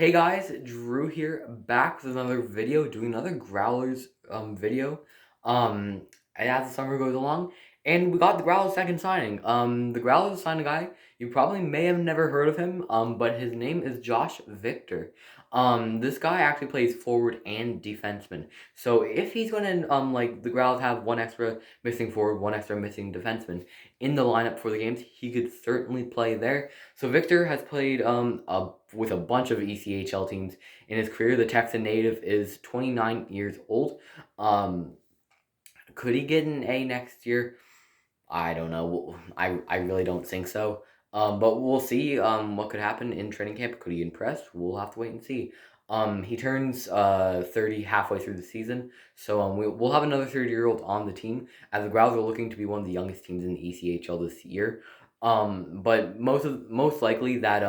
Hey guys, Drew here, back with another video, doing another Growlers video. Um as the summer goes along, and we got the Growlers second signing. The Growlers signed a guy you probably may have never heard of him. But his name is Josh Victor. This guy actually plays forward and defenseman. So if he's gonna like the Growlers have one extra missing forward, one extra missing defenseman in the lineup for the games, he could certainly play there. So Victor has played with a bunch of ECHL teams in his career. The Texan native is 29 years old. Um, could he get an A next year? I don't know. I really don't think so. But we'll see what could happen in training camp. Could he impress? We'll have to wait and see. He turns 30 halfway through the season, so we'll have another 30-year-old on the team, as the Growls are looking to be one of the youngest teams in the ECHL this year. But most likely that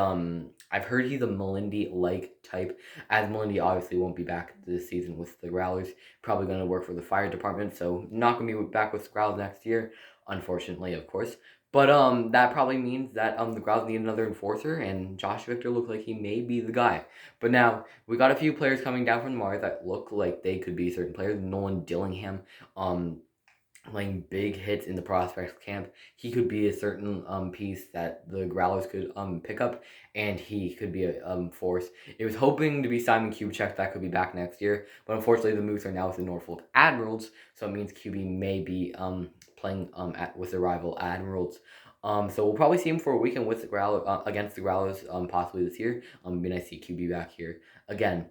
I've heard he's a Melindy-like type, as Melindy obviously won't be back this season with the Growlers. Probably going to work for the fire department, so not going to be back with the Growls next year, unfortunately, of course. But that probably means that the Growls need another enforcer, and Josh Victor looks like he may be the guy. But now we got a few players coming down from the Mars that look like they could be certain players. Nolan Dillingham, laying big hits in the prospects camp. He could be a certain piece that the Growlers could pick up, and he could be a force. It was hoping to be Simon Kubchak that could be back next year, but unfortunately the Moose are now with the Norfolk Admirals, so it means QB may be playing with the rival Admirals. So we'll probably see him for a weekend with the against the Growlers possibly this year. It'd be nice to see QB back here again.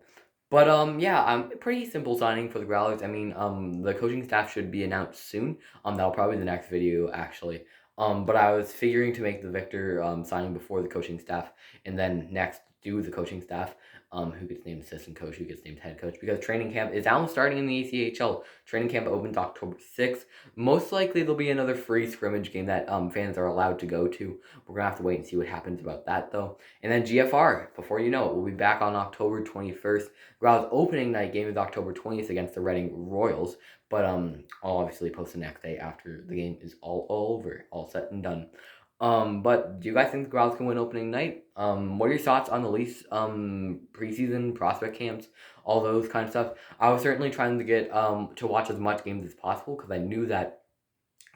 But yeah, pretty simple signing for the Growlers. I mean, the coaching staff should be announced soon. That'll probably be the next video actually. But I was figuring to make the Victor signing before the coaching staff, and then next do the coaching staff. Who gets named assistant coach, who gets named head coach, because training camp is now starting in the ECHL. Training camp opens October 6th. Most likely there'll be another free scrimmage game that fans are allowed to go to. We're gonna have to wait and see what happens about that though. And then GFR, before you know it, we'll be back on October 21st. Growl's opening night game is October 20th against the Reading Royals, but I'll obviously post the next day after the game is all over, all set and done. But do you guys think the Growls can win opening night? What are your thoughts on the Leafs preseason prospect camps, all those kind of stuff? I was certainly trying to get to watch as much games as possible, because I knew that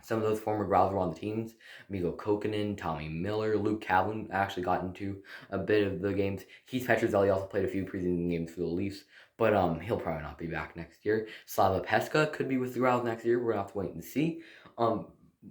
some of those former Growls were on the teams. Migo Kokkonen, Tommy Miller, Luke Calvin actually got into a bit of the games. Keith Petruzzelli also played a few preseason games for the Leafs, but he'll probably not be back next year. Slava Peska could be with the Growls next year. We're gonna have to wait and see. Um,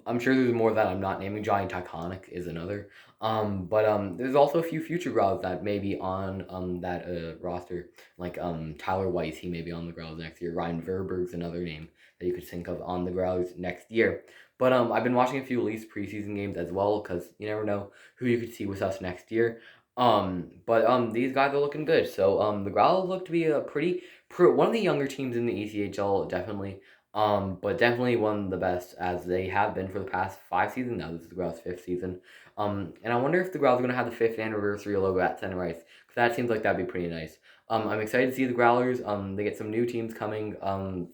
I'm sure there's more that I'm not naming. Johnny Tyconic is another. But there's also a few future Growls that may be on that roster, like Tyler Weiss. He may be on the Growls next year. Ryan Verberg's another name that you could think of on the Growls next year. But I've been watching a few Leafs preseason games as well, because you never know who you could see with us next year. But these guys are looking good. So the Growls look to be a one of the younger teams in the ECHL, definitely. But definitely one of the best, as they have been for the past 5 seasons. Now this is the Growls' 5th season. And I wonder if the Growls are gonna have the 5th anniversary logo at center ice, because that seems like that'd be pretty nice. I'm excited to see the Growlers. They get some new teams coming.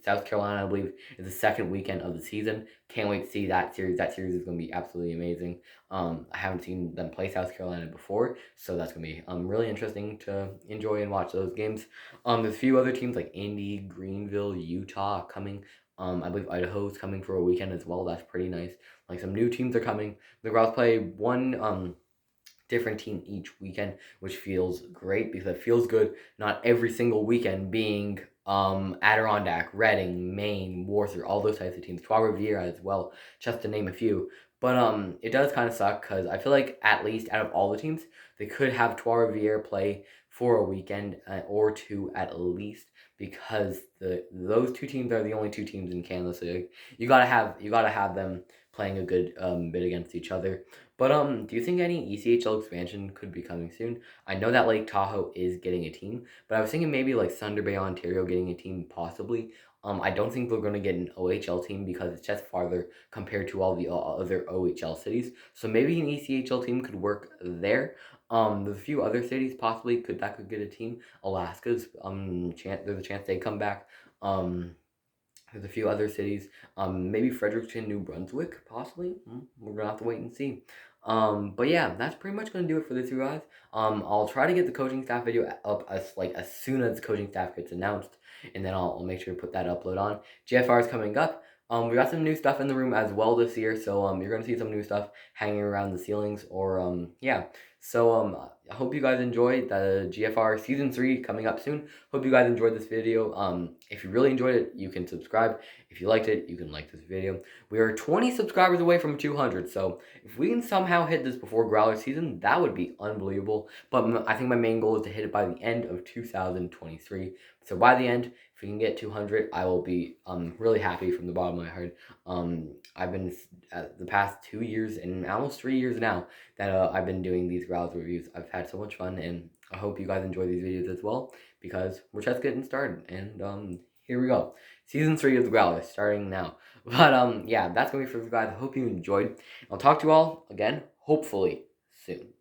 South Carolina, I believe, is the second weekend of the season. Can't wait to see that series. That series is going to be absolutely amazing. I haven't seen them play South Carolina before, so that's going to be really interesting to enjoy and watch those games. There's a few other teams like Indy, Greenville, Utah coming. I believe Idaho's coming for a weekend as well. That's pretty nice. Like, some new teams are coming. The Growls play one different team each weekend, which feels great, because it feels good not every single weekend being Adirondack, Reading, Maine, Warsaw, all those types of teams, Trois Rivières as well, just to name a few. But it does kind of suck, because I feel like at least out of all the teams, they could have Trois Rivières play for a weekend or two at least, because those two teams are the only two teams in Canada, so you gotta have them playing a good bit against each other. But do you think any ECHL expansion could be coming soon? I know that Lake Tahoe is getting a team, but I was thinking maybe like Thunder Bay, Ontario getting a team possibly. I don't think we're going to get an OHL team, because it's just farther compared to all the other OHL cities. So maybe an ECHL team could work there. There's a few other cities possibly could get a team. Alaska's there's a chance they come back. There's a few other cities. Maybe Fredericton, New Brunswick, possibly. We're gonna have to wait and see. But yeah, that's pretty much gonna do it for this, you guys. I'll try to get the coaching staff video up as soon as the coaching staff gets announced, and then I'll make sure to put that upload on. GFR is coming up. We got some new stuff in the room as well this year, so you're gonna see some new stuff hanging around the ceilings, or yeah. So I hope you guys enjoyed the GFR season 3 coming up soon. Hope you guys enjoyed this video. If you really enjoyed it, you can subscribe. If you liked it, you can like this video. We are 20 subscribers away from 200, so if we can somehow hit this before Growler season, that would be unbelievable. But I think my main goal is to hit it by the end of 2023. So by the end, if we can get 200, I will be really happy from the bottom of my heart. I've been the past 2 years and almost 3 years now that I've been doing these Growlers reviews. I've had so much fun, and I hope you guys enjoy these videos as well, because we're just getting started. And here we go. Season 3 of the Growlers starting now. But yeah, that's gonna be for you guys. I hope you enjoyed. I'll talk to you all again, hopefully soon.